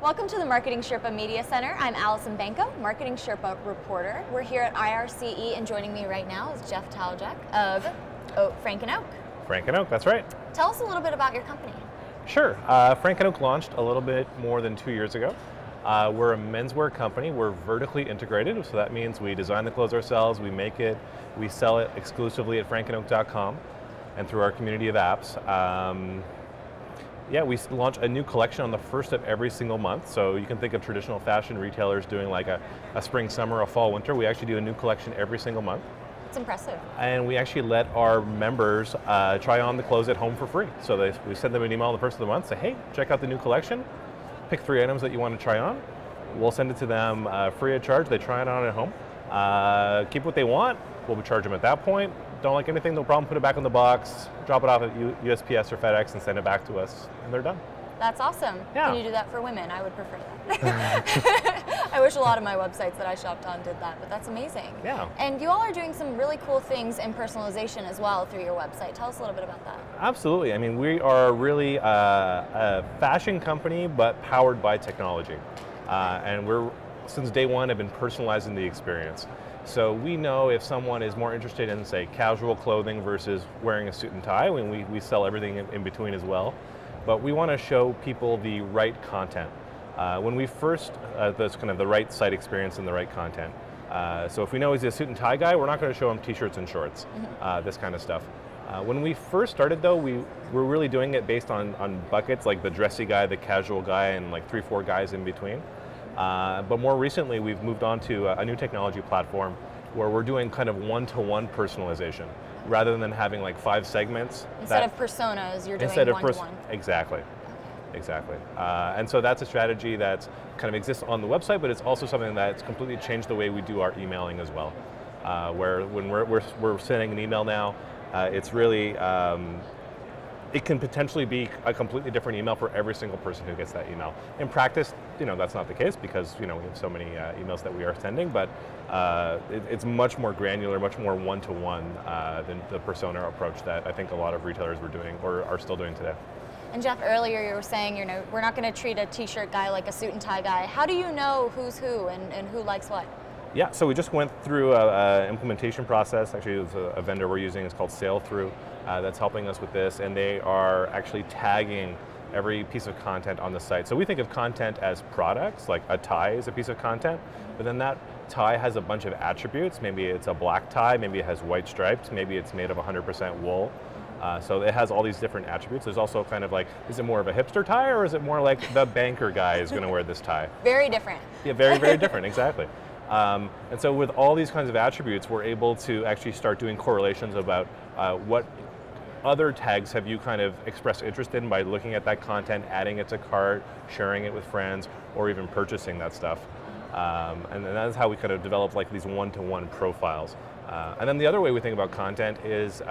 Welcome to the Marketing Sherpa Media Center. I'm Allison Banko, Marketing Sherpa reporter. We're here at IRCE, and joining me right now is Jeff Talajic of Frank and Oak. Frank and Oak, that's right. Tell us a little bit about your company. Sure. Frank and Oak launched a little bit more than 2 years ago. We're a menswear company. We're vertically integrated, so that means we design the clothes ourselves, we make it, we sell it exclusively at frankandoak.com and through our community of apps. Yeah, we launch a new collection on the first of every single month. So you can think of traditional fashion retailers doing like a spring, summer, a fall, winter. We actually do a new collection every single month. It's impressive. And we actually let our members try on the clothes at home for free. So we send them an email on the first of the month, say, hey, check out the new collection. Pick 3 items that you want to try on. We'll send it to them free of charge. They try it on at home. Keep what they want. We'll charge them at that point. Don't like anything, no problem, put it back in the box, drop it off at USPS or FedEx and send it back to us, and they're done. That's awesome. Yeah. Can you do that for women? I would prefer that. I wish a lot of my websites that I shopped on did that, but that's amazing. Yeah. And you all are doing some really cool things in personalization as well through your website. Tell us a little bit about that. Absolutely. I mean, we are really a fashion company, but powered by technology. And we're, since day one, have been personalizing the experience. So we know if someone is more interested in, say, casual clothing versus wearing a suit and tie. We sell everything in between as well. But we want to show people the right content. When we first, that's kind of the right site experience and the right content. So if we know he's a suit and tie guy, we're not going to show him t-shirts and shorts, this kind of stuff. When we first started though, we were really doing it based on buckets, like the dressy guy, the casual guy, and like 3-4 guys in between. But more recently, we've moved on to a new technology platform where we're doing kind of one-to-one personalization, rather than having like 5 segments. Instead of personas, you're doing one-to-one. Exactly. Exactly. And so that's a strategy that kind of exists on the website, but it's also something that's completely changed the way we do our emailing as well. Where when we're sending an email now, it's really, it can potentially be a completely different email for every single person who gets that email. In practice, that's not the case because we have so many emails that we are sending, but it's much more granular, much more one-to-one than the persona approach that I think a lot of retailers were doing or are still doing today. And Jeff, earlier you were saying, we're not going to treat a t-shirt guy like a suit and tie guy. How do you know who's who and who likes what? Yeah, so we just went through an implementation process. Actually, it was a vendor we're using. It's called Sailthrough that's helping us with this, and they are actually tagging every piece of content on the site. So we think of content as products, like a tie is a piece of content, but then that tie has a bunch of attributes. Maybe it's a black tie, maybe it has white stripes, maybe it's made of 100% wool. So it has all these different attributes. There's also kind of like, is it more of a hipster tie, or is it more like the banker guy is going to wear this tie? Very different. Yeah, very, very different, exactly. And so with all these kinds of attributes, we're able to actually start doing correlations about what other tags have you kind of expressed interest in by looking at that content, adding it to cart, sharing it with friends, or even purchasing that stuff. And then that's how we kind of develop like these one-to-one profiles. And then the other way we think about content is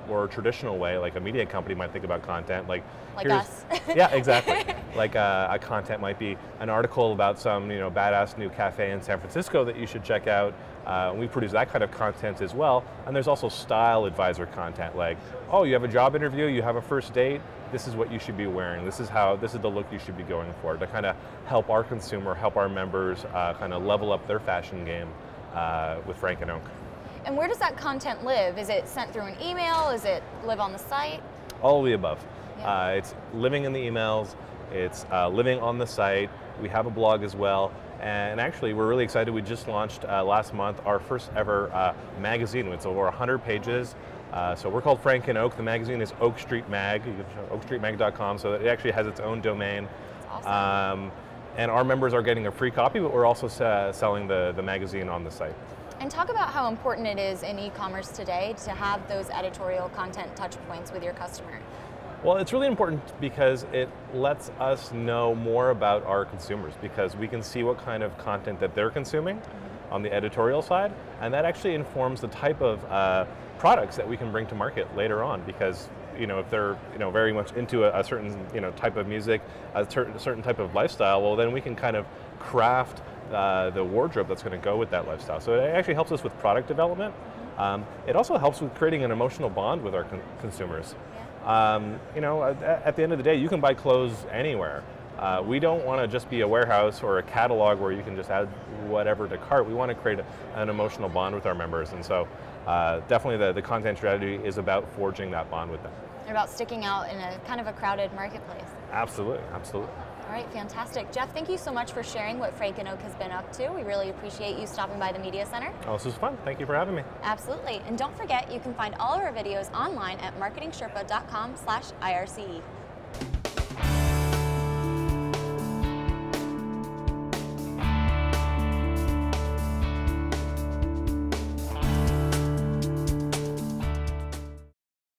more traditional way, like a media company might think about content, like us. Yeah, exactly. Like a content might be an article about some badass new cafe in San Francisco that you should check out. We produce that kind of content as well. And there's also style advisor content, like, oh, you have a job interview, you have a first date, this is what you should be wearing. This is the look you should be going for, to kind of help our consumer, help our members kind of level up their fashion game with Frank and Oak. And where does that content live? Is it sent through an email? Is it live on the site? All of the above. Yeah. It's living in the emails, it's living on the site. We have a blog as well. And actually, we're really excited. We just launched last month our first ever magazine. It's over 100 pages. So we're called Frank and Oak. The magazine is Oak Street Mag. You can go to oakstreetmag.com. So it actually has its own domain. That's awesome. And our members are getting a free copy, but we're also selling the magazine on the site. And talk about how important it is in e-commerce today to have those editorial content touch points with your customer. Well, it's really important because it lets us know more about our consumers, because we can see what kind of content that they're consuming on the editorial side, and that actually informs the type of products that we can bring to market later on, because if they're very much into a certain type of music, a certain type of lifestyle, well then we can kind of craft the wardrobe that's going to go with that lifestyle. So it actually helps us with product development. It also helps with creating an emotional bond with our consumers. At the end of the day, you can buy clothes anywhere. We don't want to just be a warehouse or a catalog where you can just add whatever to cart. We want to create an emotional bond with our members, and so definitely the content strategy is about forging that bond with them. About sticking out in a kind of a crowded marketplace. Absolutely, absolutely. All right, fantastic. Jeff, thank you so much for sharing what Frank & Oak has been up to. We really appreciate you stopping by the Media Center. Oh, this was fun. Thank you for having me. Absolutely. And don't forget, you can find all of our videos online at MarketingSherpa.com/IRCE.